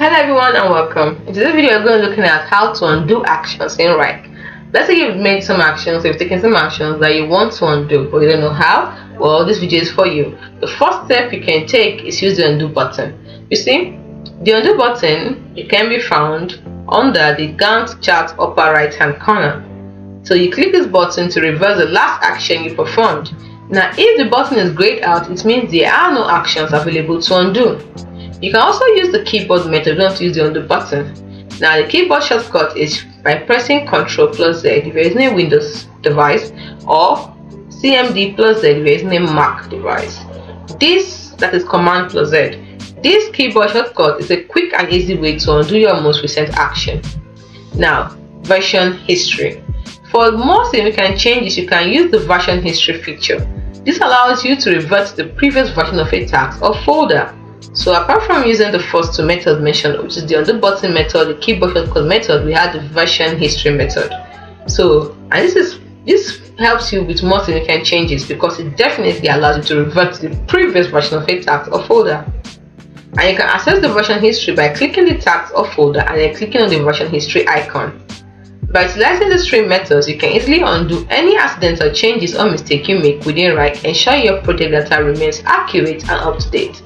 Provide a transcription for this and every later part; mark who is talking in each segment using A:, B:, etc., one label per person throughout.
A: Hello everyone and welcome. In today's video, we're going to be looking at how to undo actions in Wrike. Let's say you've made some actions, you've taken some actions that you want to undo, but you don't know how. Well, this video is for you. The first step you can take is use the undo button. You see, the undo button, it can be found under the Gantt chart upper right hand corner. So you click this button to reverse the last action you performed. Now, if the button is grayed out, it means there are no actions available to undo. You can also use the keyboard method. You don't have to use the undo button. Now, the keyboard shortcut is by pressing Ctrl+Z if you're using a Windows device, or CMD+Z if you're using a Mac device. That is Command+Z. This keyboard shortcut is a quick and easy way to undo your most recent action. Now, version history. For more significant changes, you can use the version history feature. This allows you to revert to the previous version of a task or folder. So apart from using the first two methods mentioned, which is the undo button method, the keyboard shortcut method, we have the version history method. And this helps you with more significant changes because it definitely allows you to revert to the previous version of a task or folder. And you can access the version history by clicking the task or folder and then clicking on the version history icon. By utilizing these three methods, you can easily undo any accidental changes or mistake you make within Wrike, ensuring your project data remains accurate and up to date.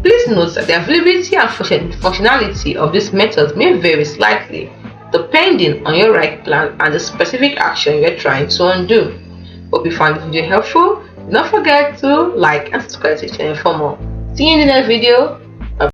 A: Please note that the availability and functionality of these methods may vary slightly depending on your Wrike plan and the specific action you are trying to undo. Hope you found this video helpful. Do not forget to like and subscribe to the channel for more. See you in the next video.